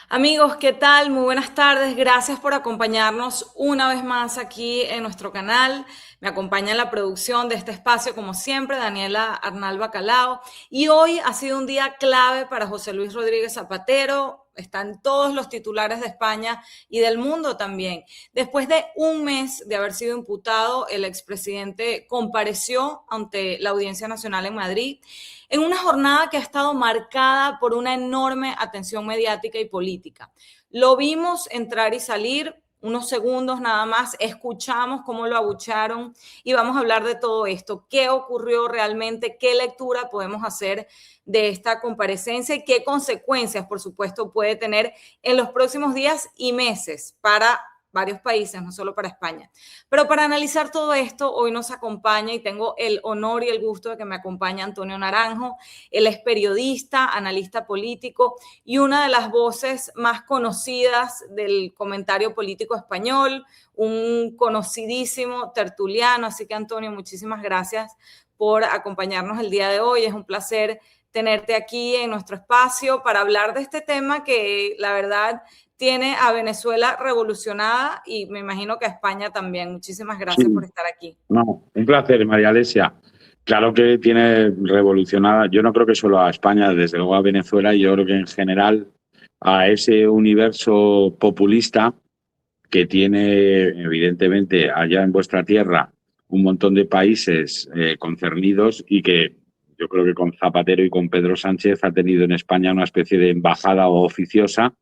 Amigos, ¿qué tal? Muy buenas tardes. Gracias por acompañarnos una vez más aquí en nuestro canal. Me acompaña en la producción de este espacio, como siempre, Daniela Arnal Bacalao. Y hoy ha sido un día clave para José Luis Rodríguez Zapatero. Está en todos los titulares de España y del mundo también. Después de un mes de haber sido imputado, el expresidente compareció ante la Audiencia Nacional en Madrid en una jornada que ha estado marcada por una enorme atención mediática y política. Lo vimos entrar y salir unos segundos nada más, escuchamos cómo lo abucharon y vamos a hablar de todo esto. ¿Qué ocurrió realmente? ¿Qué lectura podemos hacer de esta comparecencia y qué consecuencias, por supuesto, puede tener en los próximos días y meses para varios países, no solo para España? Pero para analizar todo esto, hoy nos acompaña y tengo el honor y el gusto de que me acompañe Antonio Naranjo. Él es periodista, analista político y una de las voces más conocidas del comentario político español, un conocidísimo tertuliano. Así que, Antonio, muchísimas gracias por acompañarnos el día de hoy. Es un placer tenerte aquí en nuestro espacio para hablar de este tema que, la verdad, tiene a Venezuela revolucionada y me imagino que a España también. Muchísimas gracias por Sí, estar aquí. no, un placer, María Alesia. Claro que tiene revolucionada, yo no creo que solo a España, desde luego a Venezuela, y yo creo que en general a ese universo populista que tiene, evidentemente, allá en vuestra tierra un montón de países concernidos y que yo creo que con Zapatero y con Pedro Sánchez ha tenido en España una especie de embajada oficiosa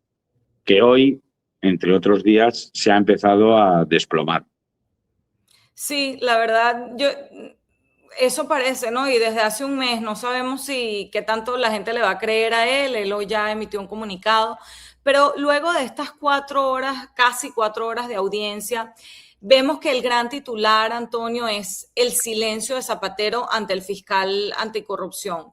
que hoy, entre otros días, se ha empezado a desplomar. Sí, la verdad, eso parece, ¿no? Y desde hace un mes no sabemos si qué tanto la gente le va a creer a él. Él hoy ya emitió un comunicado, pero luego de estas 4 horas, casi 4 horas de audiencia, vemos que el gran titular, Antonio, es el silencio de Zapatero ante el fiscal anticorrupción.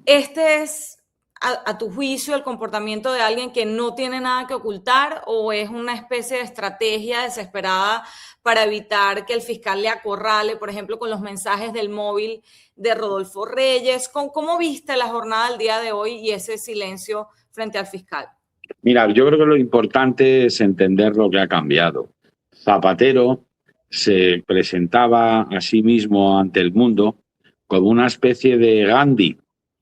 ¿Este es, a tu juicio, el comportamiento de alguien que no tiene nada que ocultar o es una especie de estrategia desesperada para evitar que el fiscal le acorrale, por ejemplo, con los mensajes del móvil de Rodolfo Reyes? ¿Cómo viste la jornada del día de hoy y ese silencio frente al fiscal? Mira, yo creo que lo importante es entender lo que ha cambiado. Zapatero se presentaba a sí mismo ante el mundo como una especie de Gandhi,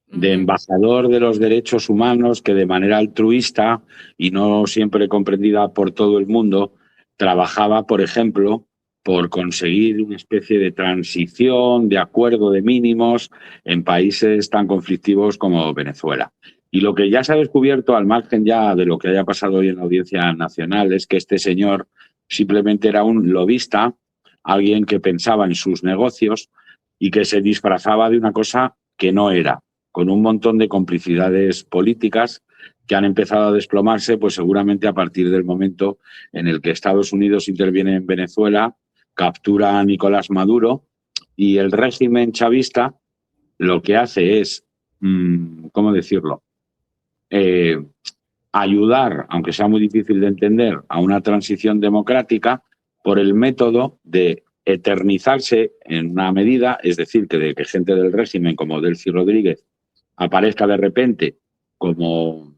de Ujú. embajador de los derechos humanos que de manera altruista y no siempre comprendida por todo el mundo, trabajaba, por ejemplo, por conseguir una especie de transición, de acuerdo de mínimos en países tan conflictivos como Venezuela. Y lo que ya se ha descubierto, al margen ya de lo que haya pasado hoy en la Audiencia Nacional, es que este señor simplemente era un lobista, alguien que pensaba en sus negocios y que se disfrazaba de una cosa que no era, con un montón de complicidades políticas que han empezado a desplomarse, pues seguramente a partir del momento en el que Estados Unidos interviene en Venezuela, captura a Nicolás Maduro y el régimen chavista lo que hace es, ¿cómo decirlo? Eh, ayudar, aunque sea muy difícil de entender, a una transición democrática por el método de eternizarse en una medida, es decir, que de que gente del régimen como Delcy Rodríguez aparezca de repente como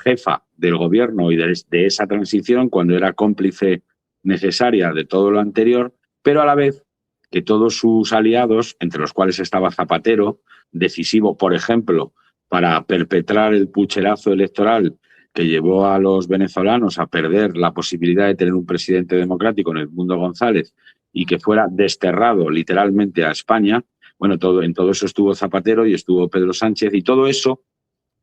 jefa del gobierno y de esa transición cuando era cómplice necesaria de todo lo anterior, pero a la vez que todos sus aliados, entre los cuales estaba Zapatero, decisivo, por ejemplo, para perpetrar el pucherazo electoral que llevó a los venezolanos a perder la posibilidad de tener un presidente democrático en el Mundo González y que fuera desterrado literalmente a España. Bueno, en todo eso estuvo Zapatero y estuvo Pedro Sánchez y todo eso,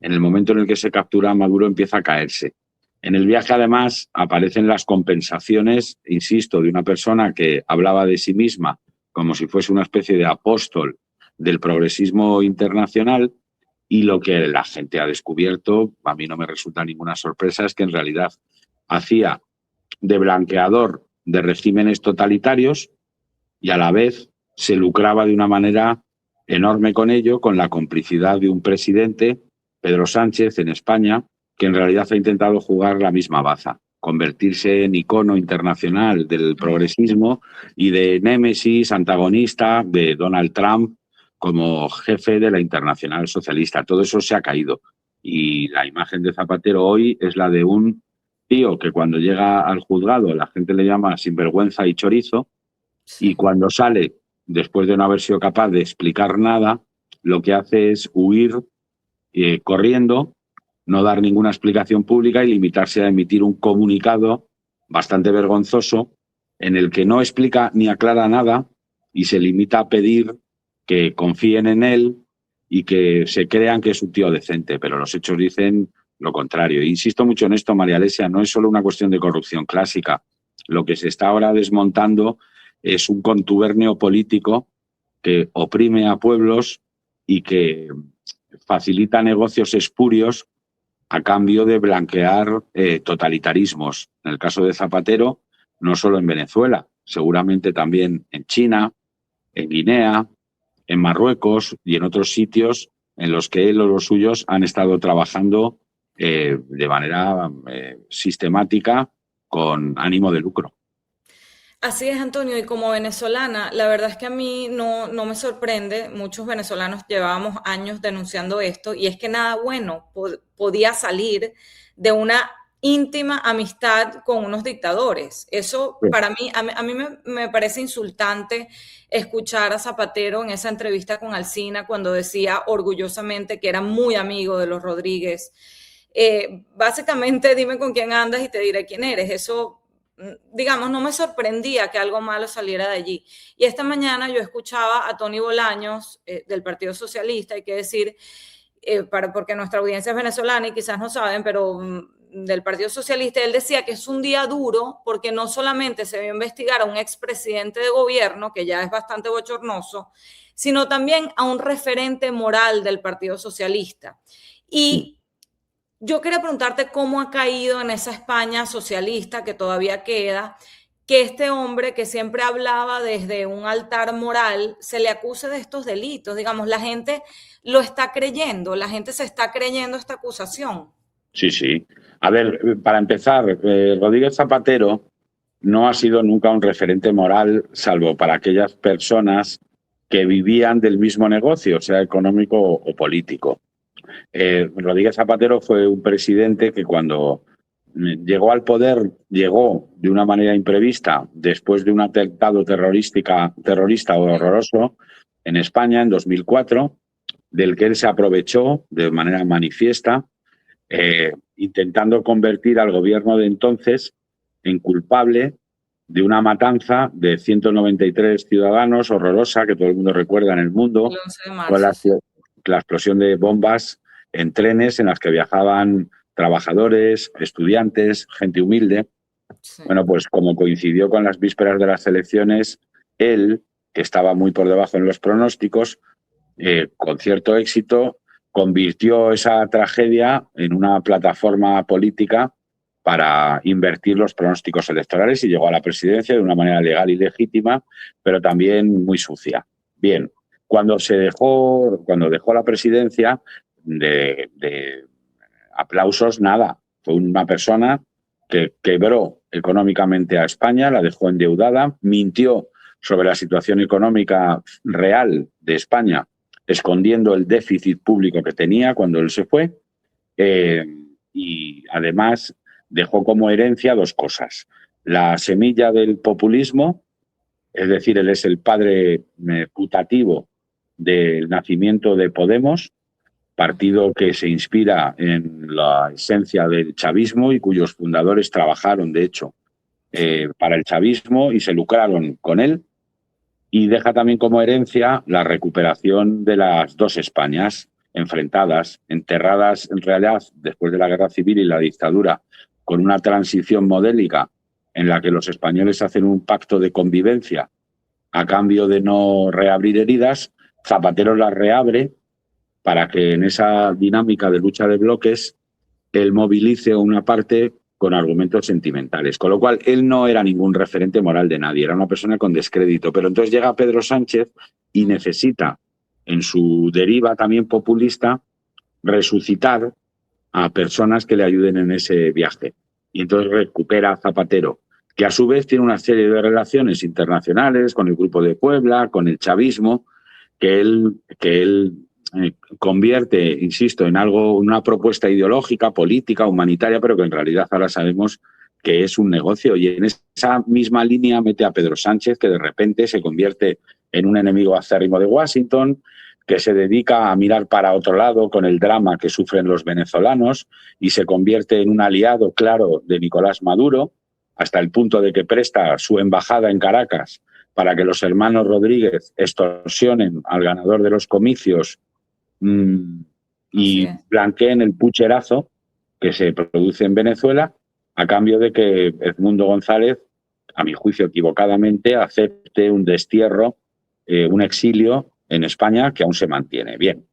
en el momento en el que se captura a Maduro, empieza a caerse. En el viaje, además, aparecen las compensaciones, insisto, de una persona que hablaba de sí misma como si fuese una especie de apóstol del progresismo internacional, y lo que la gente ha descubierto, a mí no me resulta ninguna sorpresa, es que en realidad hacía de blanqueador de regímenes totalitarios y a la vez se lucraba de una manera enorme con ello, con la complicidad de un presidente, Pedro Sánchez, en España, que en realidad ha intentado jugar la misma baza, convertirse en icono internacional del progresismo y de némesis antagonista de Donald Trump como jefe de la Internacional Socialista. Todo eso se ha caído. Y la imagen de Zapatero hoy es la de un tío que cuando llega al juzgado la gente le llama sinvergüenza y chorizo, y Sí. cuando sale, después de no haber sido capaz de explicar nada, lo que hace es huir corriendo, no dar ninguna explicación pública y limitarse a emitir un comunicado bastante vergonzoso en el que no explica ni aclara nada y se limita a pedir que confíen en él y que se crean que es un tío decente, pero los hechos dicen lo contrario. Insisto mucho en esto, María Alesia, no es solo una cuestión de corrupción clásica. Lo que se está ahora desmontando es un contubernio político que oprime a pueblos y que facilita negocios espurios a cambio de blanquear totalitarismos. En el caso de Zapatero, no solo en Venezuela, seguramente también en China, en Guinea, en Marruecos y en otros sitios en los que él o los suyos han estado trabajando de manera sistemática con ánimo de lucro. Así es, Antonio, y como venezolana, la verdad es que a mí no me sorprende, muchos venezolanos llevábamos años denunciando esto, y es que nada bueno podía salir de una íntima amistad con unos dictadores. Eso Sí. para mí, a mí me parece insultante escuchar a Zapatero en esa entrevista con Alsina cuando decía orgullosamente que era muy amigo de los Rodríguez. Básicamente, dime con quién andas y te diré quién eres. Eso, digamos, no me sorprendía que algo malo saliera de allí. Y esta mañana yo escuchaba a Tony Bolaños, del Partido Socialista, hay que decir, porque nuestra audiencia es venezolana y quizás no saben, pero del Partido Socialista, él decía que es un día duro porque no solamente se va a investigar a un expresidente de gobierno, que ya es bastante bochornoso, sino también a un referente moral del Partido Socialista. Y yo quería preguntarte cómo ha caído en esa España socialista que todavía queda, que este hombre que siempre hablaba desde un altar moral se le acuse de estos delitos. Digamos, la gente lo está creyendo, la gente se está creyendo esta acusación. Sí, sí. A ver, para empezar, Rodríguez Zapatero no ha sido nunca un referente moral, salvo para aquellas personas que vivían del mismo negocio, sea económico o político. Rodríguez Zapatero fue un presidente que cuando llegó al poder, llegó de una manera imprevista después de un atentado terrorista horroroso en España en 2004, del que él se aprovechó de manera manifiesta, intentando convertir al gobierno de entonces en culpable de una matanza de 193 ciudadanos horrorosa que todo el mundo recuerda en el mundo, El 11 de con marzo, sí. la explosión de bombas en trenes en las que viajaban trabajadores, estudiantes, gente humilde. Sí. Bueno, pues como coincidió con las vísperas de las elecciones, él, que estaba muy por debajo en los pronósticos, con cierto éxito, convirtió esa tragedia en una plataforma política para invertir los pronósticos electorales y llegó a la presidencia de una manera legal y legítima, pero también muy sucia. Bien, cuando dejó la presidencia, de aplausos, nada. Fue una persona que quebró económicamente a España, la dejó endeudada, mintió sobre la situación económica real de España, escondiendo el déficit público que tenía cuando él se fue, y además dejó como herencia dos cosas. La semilla del populismo, es decir, él es el padre putativo del nacimiento de Podemos, partido que se inspira en la esencia del chavismo y cuyos fundadores trabajaron, de hecho, para el chavismo y se lucraron con él. Y deja también como herencia la recuperación de las dos Españas enfrentadas, enterradas en realidad después de la Guerra Civil y la dictadura, con una transición modélica en la que los españoles hacen un pacto de convivencia a cambio de no reabrir heridas. Zapatero las reabre para que en esa dinámica de lucha de bloques él movilice una parte con argumentos sentimentales. Con lo cual, él no era ningún referente moral de nadie, era una persona con descrédito. Pero entonces llega Pedro Sánchez y necesita, en su deriva también populista, resucitar a personas que le ayuden en ese viaje. Y entonces recupera a Zapatero, que a su vez tiene una serie de relaciones internacionales con el Grupo de Puebla, con el chavismo, que él convierte, insisto, en algo, una propuesta ideológica, política, humanitaria, pero que en realidad ahora sabemos que es un negocio. Y en esa misma línea mete a Pedro Sánchez, que de repente se convierte en un enemigo acérrimo de Washington, que se dedica a mirar para otro lado con el drama que sufren los venezolanos y se convierte en un aliado claro de Nicolás Maduro, hasta el punto de que presta su embajada en Caracas para que los hermanos Rodríguez extorsionen al ganador de los comicios y blanqueen el pucherazo que se produce en Venezuela a cambio de que Edmundo González, a mi juicio equivocadamente, acepte un destierro, un exilio en España que aún se mantiene. Bien,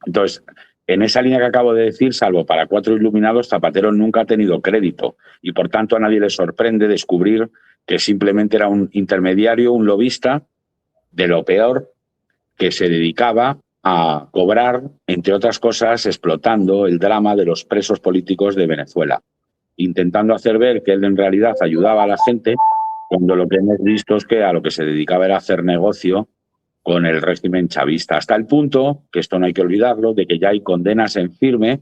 entonces, en esa línea que acabo de decir, salvo para 4 iluminados, Zapatero nunca ha tenido crédito y por tanto a nadie le sorprende descubrir que simplemente era un intermediario, un lobista de lo peor, que se dedicaba a cobrar, entre otras cosas, explotando el drama de los presos políticos de Venezuela, intentando hacer ver que él en realidad ayudaba a la gente, cuando lo que hemos visto es que a lo que se dedicaba era hacer negocio con el régimen chavista, hasta el punto, que esto no hay que olvidarlo, de que ya hay condenas en firme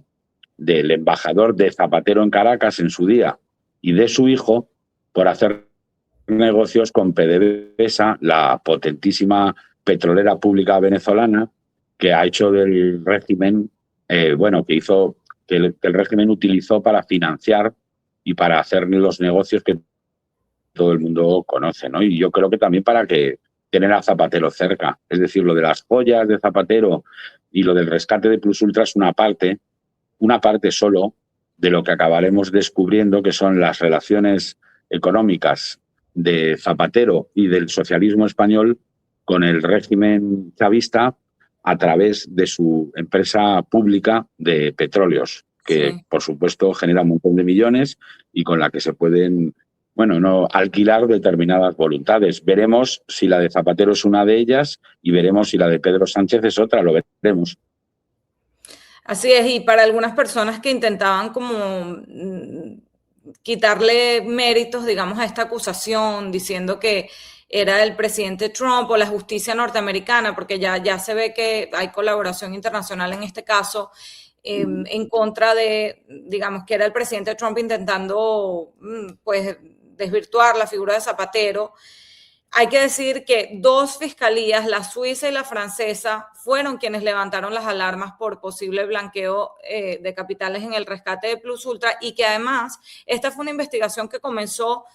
del embajador de Zapatero en Caracas en su día y de su hijo por hacer negocios con PDVSA, la potentísima petrolera pública venezolana, que ha hecho del régimen, que hizo que el régimen utilizó para financiar y para hacer los negocios que todo el mundo conoce, ¿no? Y yo creo que también para que tener a Zapatero cerca. Es decir, lo de las joyas de Zapatero y lo del rescate de Plus Ultra es una parte solo de lo que acabaremos descubriendo, que son las relaciones económicas de Zapatero y del socialismo español con el régimen chavista a través de su empresa pública de petróleos, que por supuesto genera un montón de millones y con la que se pueden alquilar determinadas voluntades. Veremos si la de Zapatero es una de ellas y veremos si la de Pedro Sánchez es otra, lo veremos. Así es, y para algunas personas que intentaban como quitarle méritos, digamos, a esta acusación, diciendo que era el presidente Trump o la justicia norteamericana, porque ya se ve que hay colaboración internacional en este caso, en contra de, digamos, que era el presidente Trump intentando, pues, desvirtuar la figura de Zapatero. Hay que decir que 2 fiscalías, la suiza y la francesa, fueron quienes levantaron las alarmas por posible blanqueo de capitales en el rescate de Plus Ultra y que además esta fue una investigación que comenzó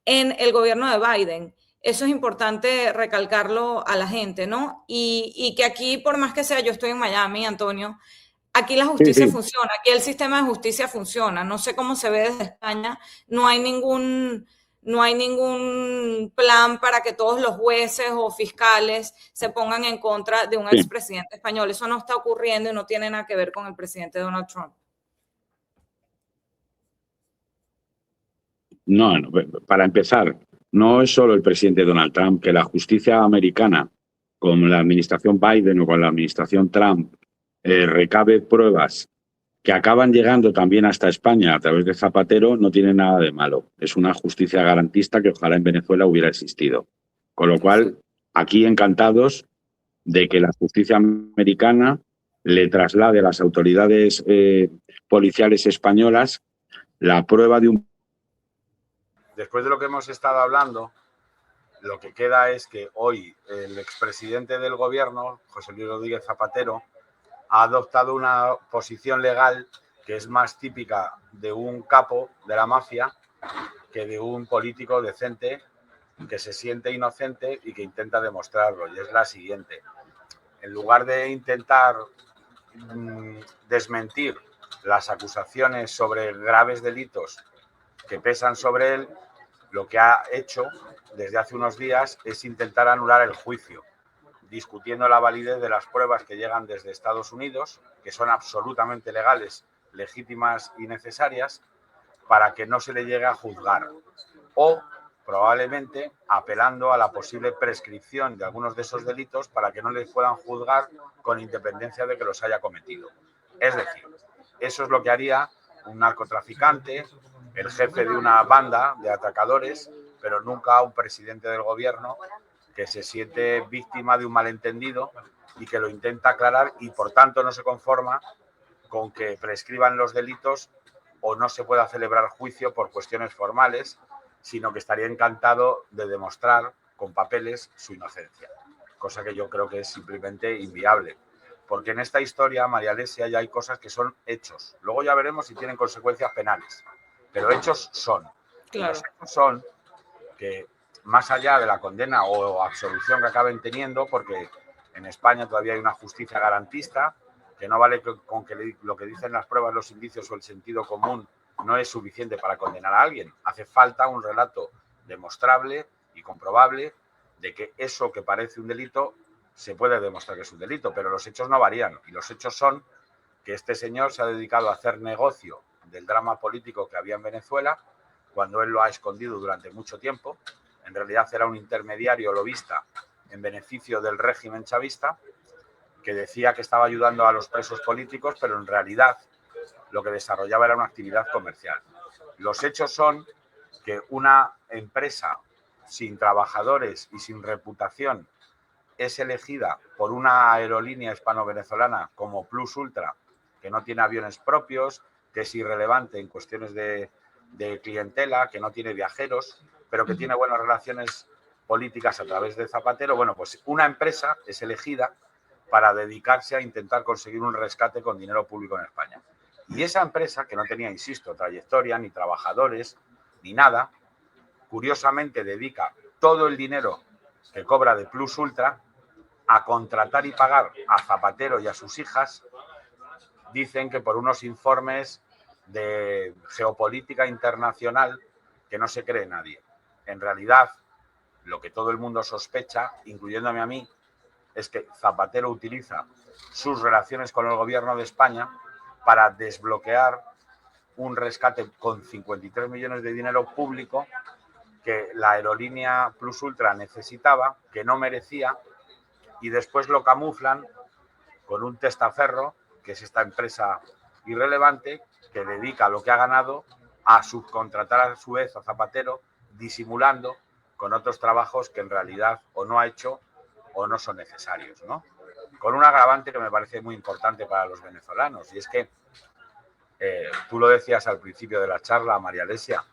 en el gobierno de Biden. Eso es importante recalcarlo a la gente, ¿no? Y que aquí, por más que sea, yo estoy en Miami, Antonio, aquí la justicia funciona, aquí el sistema de justicia funciona. No sé cómo se ve desde España, no hay ningún plan para que todos los jueces o fiscales se pongan en contra de un expresidente español. Eso no está ocurriendo y no tiene nada que ver con el presidente Donald Trump. No, para empezar, no es solo el presidente Donald Trump, que la justicia americana, con la administración Biden o con la administración Trump, recabe pruebas que acaban llegando también hasta España a través de Zapatero, no tiene nada de malo. Es una justicia garantista que ojalá en Venezuela hubiera existido. Con lo cual, aquí encantados de que la justicia americana le traslade a las autoridades policiales españolas la prueba de un... Después de lo que hemos estado hablando, lo que queda es que hoy el expresidente del gobierno, José Luis Rodríguez Zapatero, ha adoptado una posición legal que es más típica de un capo de la mafia que de un político decente que se siente inocente y que intenta demostrarlo. Y es la siguiente. En lugar de intentar desmentir las acusaciones sobre graves delitos que pesan sobre él, lo que ha hecho desde hace unos días es intentar anular el juicio, discutiendo la validez de las pruebas que llegan desde Estados Unidos, que son absolutamente legales, legítimas y necesarias, para que no se le llegue a juzgar. O, probablemente, apelando a la posible prescripción de algunos de esos delitos para que no les puedan juzgar con independencia de que los haya cometido. Es decir, eso es lo que haría un narcotraficante, el jefe de una banda de atracadores, pero nunca un presidente del gobierno que se siente víctima de un malentendido y que lo intenta aclarar y por tanto no se conforma con que prescriban los delitos o no se pueda celebrar juicio por cuestiones formales, sino que estaría encantado de demostrar con papeles su inocencia, cosa que yo creo que es simplemente inviable. Porque en esta historia, María Alesia, ya hay cosas que son hechos. Luego ya veremos si tienen consecuencias penales, pero hechos son. Claro. Y los hechos son que, más allá de la condena o absolución que acaben teniendo, porque en España todavía hay una justicia garantista, que no vale con que lo que dicen las pruebas, los indicios o el sentido común no es suficiente para condenar a alguien. Hace falta un relato demostrable y comprobable de que eso que parece un delito se puede demostrar que es un delito, pero los hechos no varían. Y los hechos son que este señor se ha dedicado a hacer negocio del drama político que había en Venezuela, cuando él lo ha escondido durante mucho tiempo. En realidad era un intermediario lobista en beneficio del régimen chavista, que decía que estaba ayudando a los presos políticos, pero en realidad lo que desarrollaba era una actividad comercial. Los hechos son que una empresa sin trabajadores y sin reputación es elegida por una aerolínea hispano-venezolana como Plus Ultra, que no tiene aviones propios, que es irrelevante en cuestiones de clientela, que no tiene viajeros, pero que tiene buenas relaciones políticas a través de Zapatero. Bueno, pues una empresa es elegida para dedicarse a intentar conseguir un rescate con dinero público en España. Y esa empresa, que no tenía, insisto, trayectoria, ni trabajadores, ni nada, curiosamente dedica todo el dinero que cobra de Plus Ultra a contratar y pagar a Zapatero y a sus hijas, dicen que por unos informes de geopolítica internacional que no se cree nadie. En realidad, lo que todo el mundo sospecha, incluyéndome a mí, es que Zapatero utiliza sus relaciones con el gobierno de España para desbloquear un rescate con 53 millones de dinero público que la aerolínea Plus Ultra necesitaba, que no merecía, y después lo camuflan con un testaferro, que es esta empresa irrelevante, que dedica lo que ha ganado a subcontratar a su vez a Zapatero, disimulando con otros trabajos que en realidad o no ha hecho o no son necesarios, ¿no? Con un agravante que me parece muy importante para los venezolanos, y es que tú lo decías al principio de la charla, María Alesia,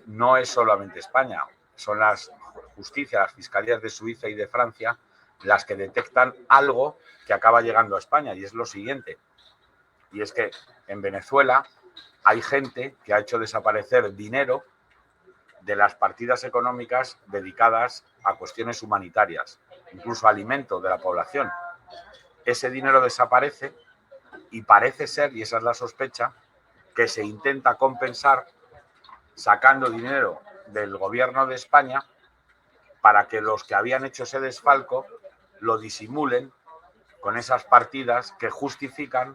no es solamente España, son las justicias, las fiscalías de Suiza y de Francia las que detectan algo que acaba llegando a España, y es lo siguiente, y es que en Venezuela hay gente que ha hecho desaparecer dinero de las partidas económicas dedicadas a cuestiones humanitarias, incluso alimento de la población. Ese dinero desaparece y parece ser, y esa es la sospecha, que se intenta compensar sacando dinero del gobierno de España para que los que habían hecho ese desfalco lo disimulen con esas partidas que justifican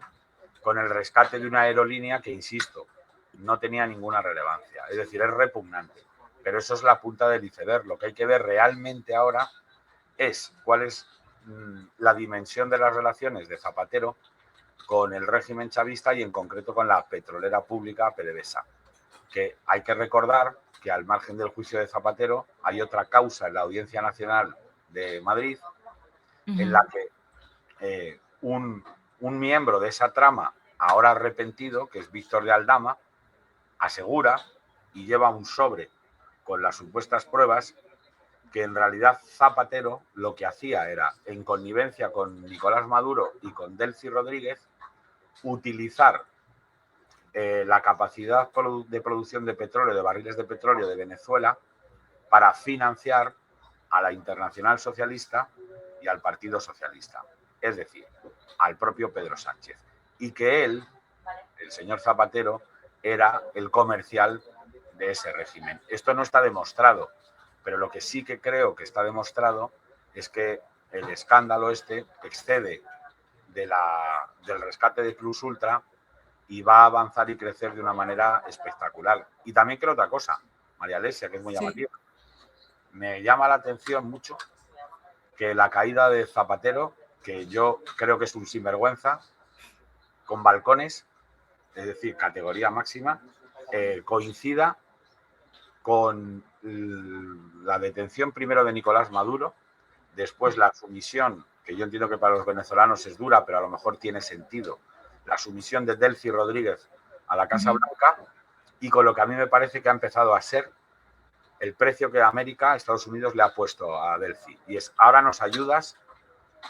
con el rescate de una aerolínea que, insisto, no tenía ninguna relevancia. Es decir, es repugnante. Pero eso es la punta del iceberg. Lo que hay que ver realmente ahora es cuál es la dimensión de las relaciones de Zapatero con el régimen chavista y en concreto con la petrolera pública PDVSA. Que hay que recordar que al margen del juicio de Zapatero hay otra causa en la Audiencia Nacional de Madrid en la que un miembro de esa trama, ahora arrepentido, que es Víctor de Aldama, asegura y lleva un sobre con las supuestas pruebas que en realidad Zapatero lo que hacía era, en connivencia con Nicolás Maduro y con Delcy Rodríguez, utilizar la capacidad de producción de petróleo, de barriles de petróleo de Venezuela, para financiar a la Internacional Socialista y al Partido Socialista, es decir, al propio Pedro Sánchez. Y que él, el señor Zapatero, era el comercial de ese régimen. Esto no está demostrado, pero lo que sí que creo que está demostrado es que el escándalo este excede del rescate de Plus Ultra y va a avanzar y crecer de una manera espectacular. Y también creo otra cosa, María Alesia, que es muy llamativa. Me llama la atención mucho que la caída de Zapatero, que yo creo que es un sinvergüenza, con balcones, es decir, categoría máxima, coincida con la detención primero de Nicolás Maduro Después la sumisión, que yo entiendo que para los venezolanos es dura, pero a lo mejor tiene sentido, la sumisión de Delcy Rodríguez a la Casa Blanca, y con lo que a mí me parece que ha empezado a ser el precio que América, Estados Unidos, le ha puesto a Delcy. Y es, ahora nos ayudas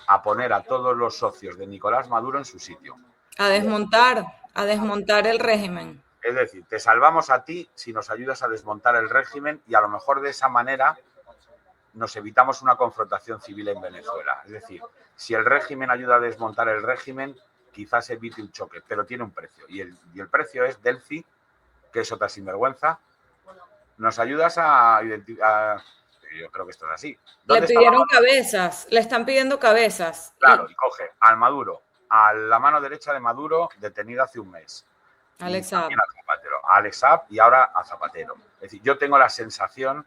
a poner a todos los socios de Nicolás Maduro en su sitio. A desmontar el régimen. Es decir, te salvamos a ti si nos ayudas a desmontar el régimen, y a lo mejor de esa manera nos evitamos una confrontación civil en Venezuela. Es decir, si el régimen ayuda a desmontar el régimen, quizás evite un choque, pero tiene un precio. Y el precio es Delcy, que es otra sinvergüenza. Nos ayudas a identificar. Yo creo que esto es así. Le pidieron cabezas, le están pidiendo cabezas. Claro, y coge al Maduro, a la mano derecha de Maduro, detenida hace un mes. Alex Saab. A Alex Saab y ahora a Zapatero. Es decir, yo tengo la sensación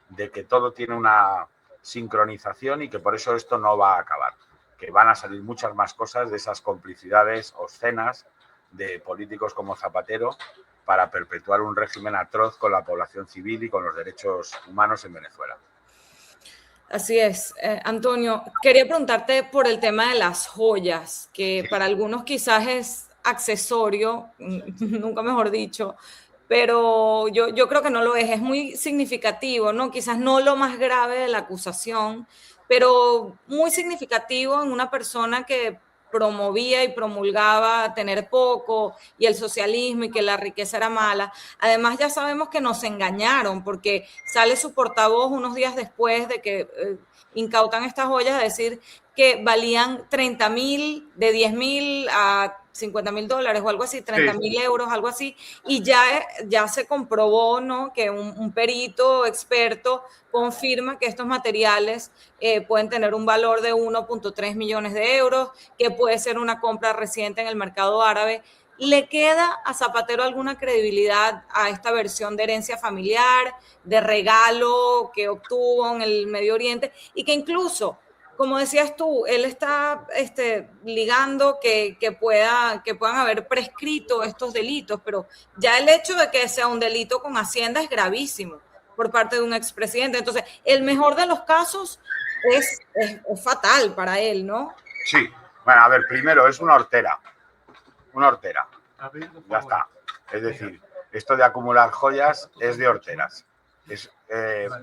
de que todo tiene una sincronización y que por eso esto no va a acabar. Que van a salir muchas más cosas de esas complicidades obscenas de políticos como Zapatero para perpetuar un régimen atroz con la población civil y con los derechos humanos en Venezuela. Así es. Antonio, quería preguntarte por el tema de las joyas, que para algunos quizás es accesorio, nunca mejor dicho, pero yo creo que no lo es muy significativo, ¿no? Quizás no lo más grave de la acusación, pero muy significativo en una persona que promovía y promulgaba tener poco y el socialismo y que la riqueza era mala. Además, ya sabemos que nos engañaron porque sale su portavoz unos días después de que incautan estas joyas a decir que valían 30,000, de 10,000 a 50,000 dólares o algo así, 30,000 euros, algo así, y ya se comprobó, ¿no?, que un perito experto confirma que estos materiales pueden tener un valor de 1.3 millones de euros, que puede ser una compra reciente en el mercado árabe. ¿Le queda a Zapatero alguna credibilidad a esta versión de herencia familiar, de regalo que obtuvo en el Medio Oriente y que incluso, como decías tú, él está ligando que puedan haber prescrito estos delitos, pero ya el hecho de que sea un delito con Hacienda es gravísimo por parte de un expresidente? Entonces, el mejor de los casos es fatal para él, ¿no? Sí, bueno, a ver, primero es una hortera. Una hortera. Ya está. Es decir, esto de acumular joyas es de horteras. Es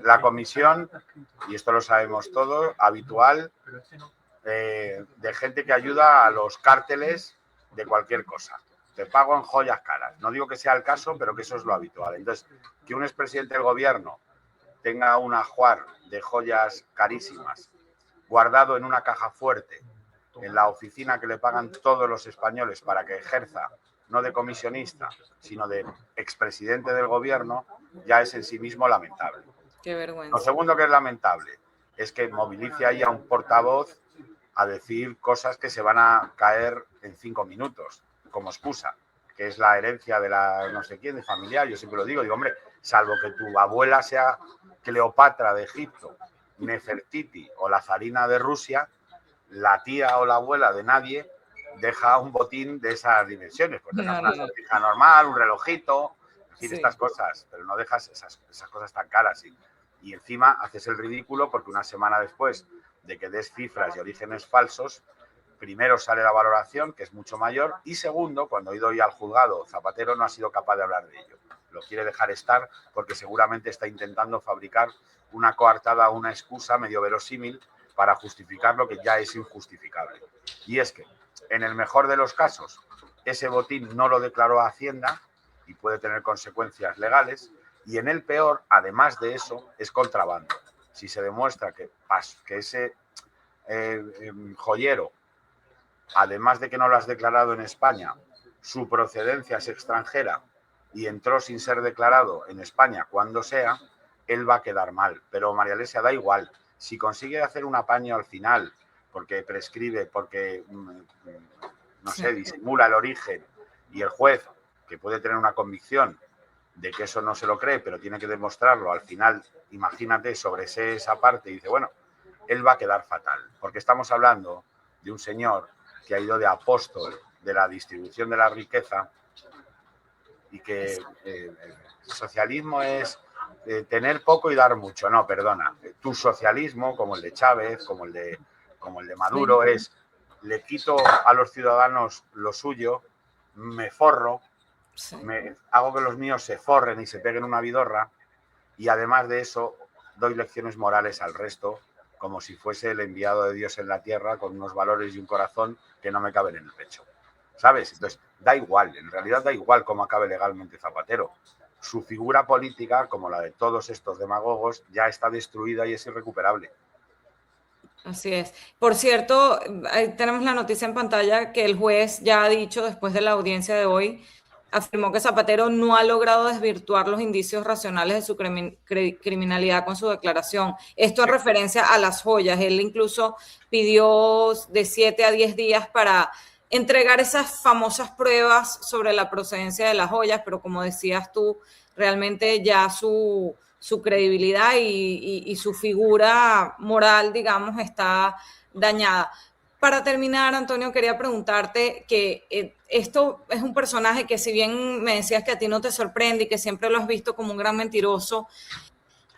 la comisión, y esto lo sabemos todos, habitual, de gente que ayuda a los cárteles de cualquier cosa. Te pago en joyas caras. No digo que sea el caso, pero que eso es lo habitual. Entonces, que un expresidente del gobierno tenga un ajuar de joyas carísimas guardado en una caja fuerte en la oficina que le pagan todos los españoles para que ejerza, no de comisionista, sino de expresidente del gobierno, ya es en sí mismo lamentable. Qué vergüenza. Lo segundo que es lamentable es que movilice ahí a un portavoz a decir cosas que se van a caer en 5 minutos, como excusa, que es la herencia de la no sé quién, de familiar. Yo siempre lo digo, hombre, salvo que tu abuela sea Cleopatra de Egipto, Nefertiti o la zarina de Rusia, la tía o la abuela de nadie deja un botín de esas dimensiones. Pues dejas una sortija normal, un relojito, en fin, estas cosas, pero no dejas esas cosas tan caras. Y encima haces el ridículo porque una semana después de que des cifras y orígenes falsos, primero sale la valoración, que es mucho mayor, y segundo, cuando he ido hoy al juzgado, Zapatero no ha sido capaz de hablar de ello. Lo quiere dejar estar porque seguramente está intentando fabricar una coartada, una excusa medio verosímil para justificar lo que ya es injustificable. Y es que, en el mejor de los casos, ese botín no lo declaró a Hacienda y puede tener consecuencias legales, y en el peor, además de eso, es contrabando. Si se demuestra que ese joyero, además de que no lo has declarado en España, su procedencia es extranjera y entró sin ser declarado en España cuando sea, él va a quedar mal. Pero María Alesia, da igual. Si consigue hacer un apaño al final, porque prescribe, porque, no sé, disimula el origen, y el juez, que puede tener una convicción de que eso no se lo cree, pero tiene que demostrarlo, al final, imagínate, sobresee esa parte y dice, bueno, él va a quedar fatal. Porque estamos hablando de un señor que ha ido de apóstol de la distribución de la riqueza y que el socialismo es tener poco y dar mucho. No, perdona. Tu socialismo, como el de Chávez, como el de Maduro, es le quito a los ciudadanos lo suyo, me forro, hago que los míos se forren y se peguen una vidorra, y además de eso doy lecciones morales al resto, como si fuese el enviado de Dios en la tierra, con unos valores y un corazón que no me caben en el pecho, ¿sabes? Entonces, da igual, en realidad da igual cómo acabe legalmente Zapatero. Su figura política, como la de todos estos demagogos, ya está destruida y es irrecuperable. Así es. Por cierto, ahí tenemos la noticia en pantalla que el juez ya ha dicho después de la audiencia de hoy, afirmó que Zapatero no ha logrado desvirtuar los indicios racionales de su criminalidad con su declaración. Esto en referencia a las joyas. Él incluso pidió de 7 a 10 días para entregar esas famosas pruebas sobre la procedencia de las joyas, pero como decías tú, realmente ya su credibilidad y su figura moral, digamos, está dañada. Para terminar, Antonio, quería preguntarte que esto es un personaje que, si bien me decías que a ti no te sorprende y que siempre lo has visto como un gran mentiroso,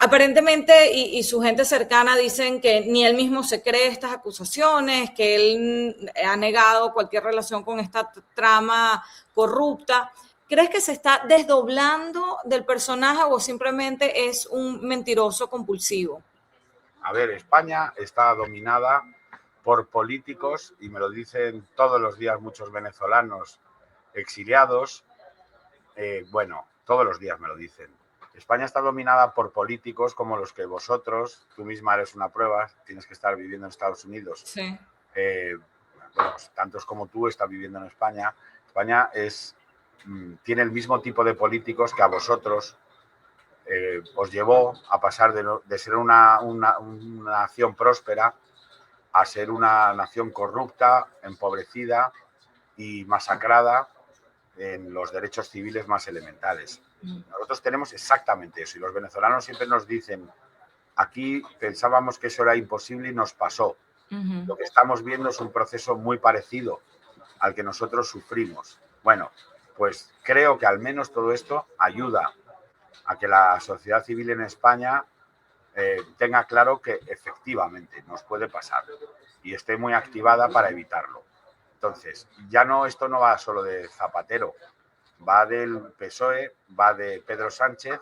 aparentemente y su gente cercana dicen que ni él mismo se cree estas acusaciones, que él ha negado cualquier relación con esta trama corrupta. ¿Crees que se está desdoblando del personaje o simplemente es un mentiroso compulsivo? A ver, España está dominada por políticos, y me lo dicen todos los días muchos venezolanos exiliados, bueno, todos los días me lo dicen. España está dominada por políticos como los que vosotros, tú misma eres una prueba, tienes que estar viviendo en Estados Unidos. Sí. Bueno, pues, tantos como tú están viviendo en España. España tiene el mismo tipo de políticos que a vosotros os llevó a pasar de ser una nación próspera a ser una nación corrupta, empobrecida y masacrada en los derechos civiles más elementales. Nosotros tenemos exactamente eso, y los venezolanos siempre nos dicen, aquí pensábamos que eso era imposible y nos pasó. Lo que estamos viendo es un proceso muy parecido al que nosotros sufrimos. Bueno, pues creo que al menos todo esto ayuda a que la sociedad civil en España tenga claro que efectivamente nos puede pasar y esté muy activada para evitarlo. Entonces, esto no va solo de Zapatero, va del PSOE, va de Pedro Sánchez,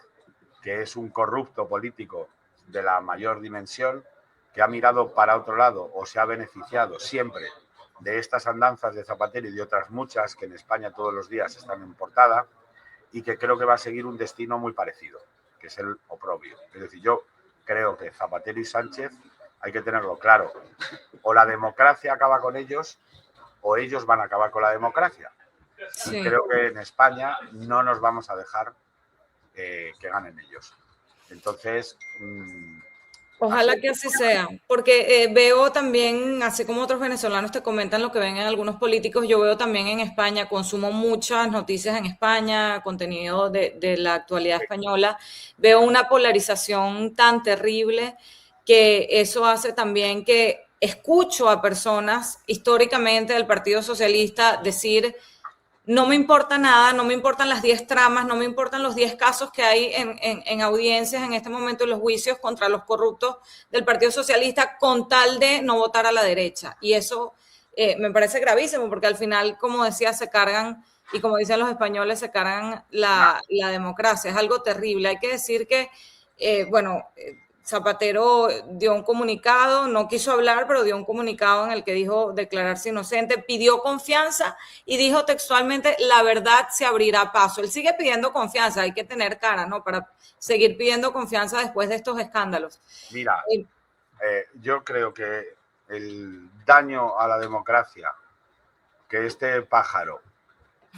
que es un corrupto político de la mayor dimensión, que ha mirado para otro lado o se ha beneficiado siempre de estas andanzas de Zapatero y de otras muchas que en España todos los días están en portada, y que creo que va a seguir un destino muy parecido, que es el oprobio. Es decir, yo creo que Zapatero y Sánchez hay que tenerlo claro. O la democracia acaba con ellos o ellos van a acabar con la democracia. Sí. Y creo que en España no nos vamos a dejar que ganen ellos. Entonces... Ojalá que así sea, porque veo también, así como otros venezolanos te comentan lo que ven en algunos políticos, yo veo también en España, consumo muchas noticias en España, contenido de la actualidad española, veo una polarización tan terrible que eso hace también que escucho a personas históricamente del Partido Socialista decir: no me importa nada, no me importan las 10 tramas, no me importan los 10 casos que hay en audiencias en este momento, en los juicios contra los corruptos del Partido Socialista, con tal de no votar a la derecha. Y eso me parece gravísimo, porque al final, como decía, se cargan, y como dicen los españoles, se cargan la democracia. Es algo terrible. Hay que decir que, Zapatero dio un comunicado, no quiso hablar, pero dio un comunicado en el que dijo declararse inocente, pidió confianza y dijo textualmente: la verdad se abrirá paso. Él sigue pidiendo confianza, hay que tener cara, ¿no?, para seguir pidiendo confianza después de estos escándalos. Mira, yo creo que el daño a la democracia que este pájaro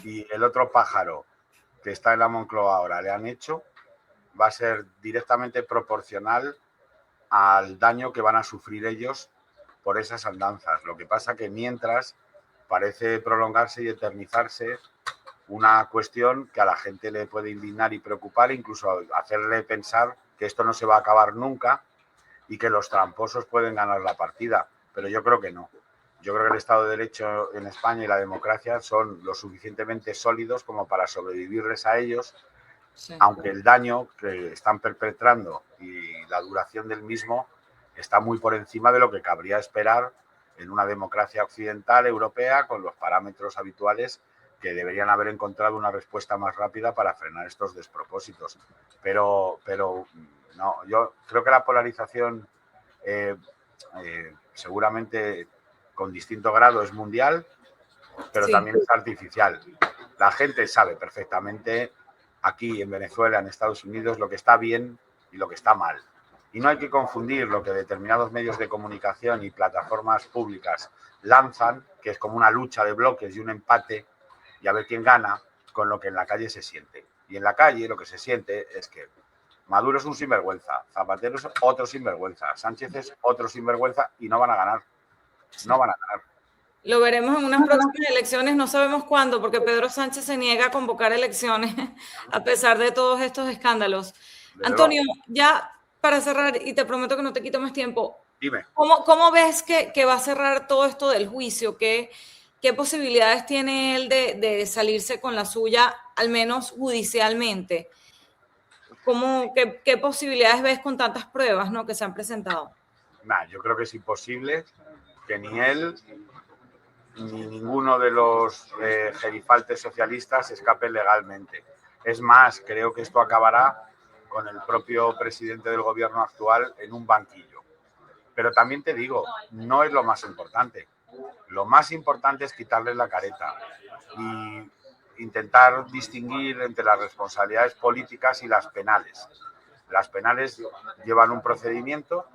y el otro pájaro que está en la Moncloa ahora le han hecho va a ser directamente proporcional al daño que van a sufrir ellos por esas andanzas. Lo que pasa que mientras parece prolongarse y eternizarse una cuestión que a la gente le puede indignar y preocupar, incluso hacerle pensar que esto no se va a acabar nunca y que los tramposos pueden ganar la partida. Pero yo creo que no. Yo creo que el Estado de Derecho en España y la democracia son lo suficientemente sólidos como para sobrevivirles a ellos. Sí. Aunque el daño que están perpetrando y la duración del mismo está muy por encima de lo que cabría esperar en una democracia occidental europea con los parámetros habituales que deberían haber encontrado una respuesta más rápida para frenar estos despropósitos. Pero no, yo creo que la polarización seguramente con distinto grado es mundial, pero también es artificial. La gente sabe perfectamente aquí en Venezuela, en Estados Unidos, lo que está bien y lo que está mal. Y no hay que confundir lo que determinados medios de comunicación y plataformas públicas lanzan, que es como una lucha de bloques y un empate y a ver quién gana, con lo que en la calle se siente. Y en la calle lo que se siente es que Maduro es un sinvergüenza, Zapatero es otro sinvergüenza, Sánchez es otro sinvergüenza y no van a ganar. No van a ganar. Lo veremos en unas próximas elecciones, no sabemos cuándo, porque Pedro Sánchez se niega a convocar elecciones a pesar de todos estos escándalos. Antonio, ya para cerrar, y te prometo que no te quito más tiempo, dime. ¿Cómo ves que va a cerrar todo esto del juicio? ¿Qué posibilidades tiene él de salirse con la suya, al menos judicialmente? ¿Qué posibilidades ves con tantas pruebas, ¿no?, que se han presentado? Yo creo que es imposible que ni él ni ninguno de los gerifaltes socialistas escapen legalmente. Es más, creo que esto acabará con el propio presidente del gobierno actual en un banquillo. Pero también te digo, no es lo más importante. Lo más importante es quitarle la careta y intentar distinguir entre las responsabilidades políticas y las penales. Las penales llevan un procedimiento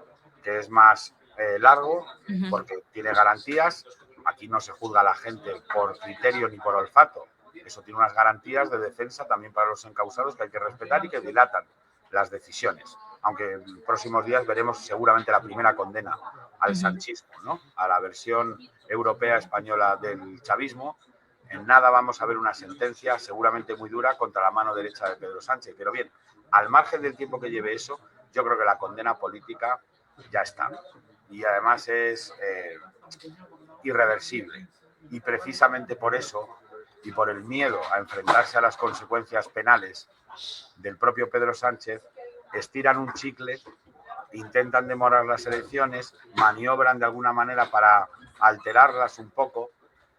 que es más largo porque tiene garantías. Aquí no se juzga a la gente por criterio ni por olfato. Eso tiene unas garantías de defensa también para los encausados que hay que respetar y que dilatan las decisiones. Aunque en próximos días veremos seguramente la primera condena al sanchismo, ¿no?, a la versión europea española del chavismo. En nada vamos a ver una sentencia seguramente muy dura contra la mano derecha de Pedro Sánchez. Pero bien, al margen del tiempo que lleve eso, yo creo que la condena política ya está. Y además es irreversible. Y precisamente por eso, y por el miedo a enfrentarse a las consecuencias penales del propio Pedro Sánchez, estiran un chicle, intentan demorar las elecciones, maniobran de alguna manera para alterarlas un poco,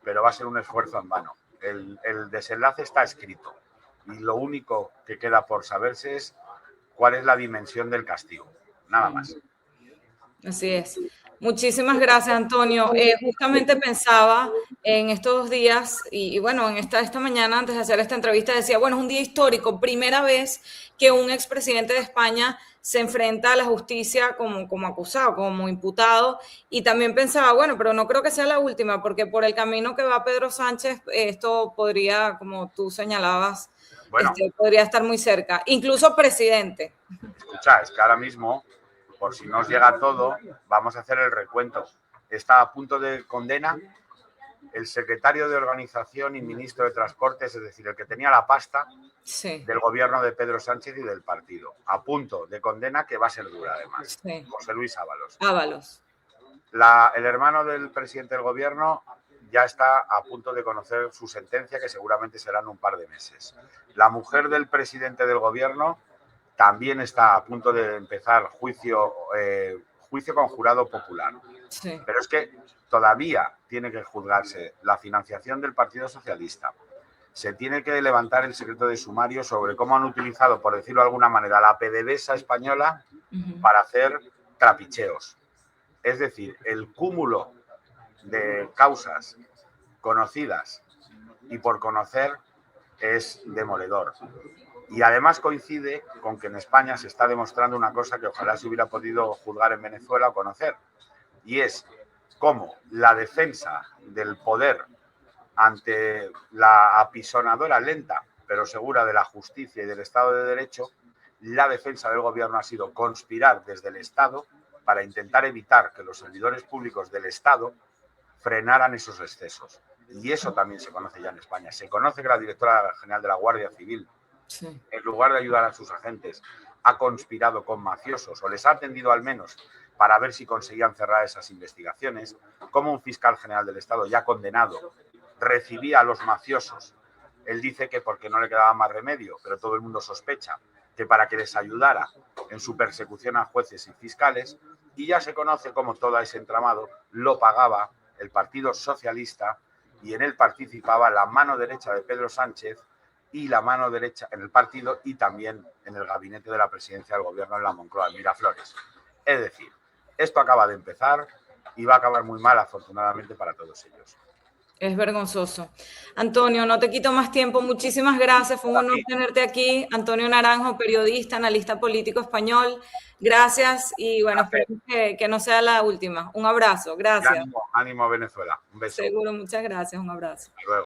pero va a ser un esfuerzo en vano. El desenlace está escrito y lo único que queda por saberse es cuál es la dimensión del castigo, nada más. Así es. Muchísimas gracias, Antonio. Justamente pensaba en estos días y bueno, en esta mañana antes de hacer esta entrevista decía, bueno, es un día histórico, primera vez que un expresidente de España se enfrenta a la justicia como acusado, como imputado, y también pensaba, bueno, pero no creo que sea la última, porque por el camino que va Pedro Sánchez, esto podría, como tú señalabas, bueno, podría estar muy cerca, incluso presidente. Escucha, es que ahora mismo, por si no os llega todo, vamos a hacer el recuento. Está a punto de condena el secretario de Organización y ministro de Transportes, es decir, el que tenía la pasta del gobierno de Pedro Sánchez y del partido. A punto de condena, que va a ser dura además. José Luis Ábalos. El hermano del presidente del gobierno ya está a punto de conocer su sentencia, que seguramente será en un par de meses. La mujer del presidente del gobierno también está a punto de empezar juicio con jurado popular. Sí. Pero es que todavía tiene que juzgarse la financiación del Partido Socialista. Se tiene que levantar el secreto de sumario sobre cómo han utilizado, por decirlo de alguna manera, la PDVSA española para hacer trapicheos. Es decir, el cúmulo de causas conocidas y por conocer es demoledor. Y además coincide con que en España se está demostrando una cosa que ojalá se hubiera podido juzgar en Venezuela o conocer, y es cómo la defensa del poder ante la apisonadora lenta pero segura de la justicia y del Estado de Derecho, la defensa del gobierno ha sido conspirar desde el Estado para intentar evitar que los servidores públicos del Estado frenaran esos excesos. Y eso también se conoce ya en España. Se conoce que la directora general de la Guardia Civil, en lugar de ayudar a sus agentes, ha conspirado con mafiosos o les ha atendido al menos para ver si conseguían cerrar esas investigaciones, como un fiscal general del Estado ya condenado recibía a los mafiosos. Él dice que porque no le quedaba más remedio, pero todo el mundo sospecha que para que les ayudara en su persecución a jueces y fiscales, Y ya se conoce cómo todo ese entramado lo pagaba el Partido Socialista, y en él participaba la mano derecha de Pedro Sánchez y la mano derecha en el partido y también en el gabinete de la presidencia del gobierno en la Moncloa, en Miraflores. Es decir, esto acaba de empezar y va a acabar muy mal, afortunadamente, para todos ellos. Es vergonzoso. Antonio, no te quito más tiempo. Muchísimas gracias. Fue un honor tenerte aquí. Antonio Naranjo, periodista, analista político español. Gracias y bueno, espero que no sea la última. Un abrazo. Gracias. Ánimo, ánimo a Venezuela. Un beso. Seguro, muchas gracias. Un abrazo. Hasta luego.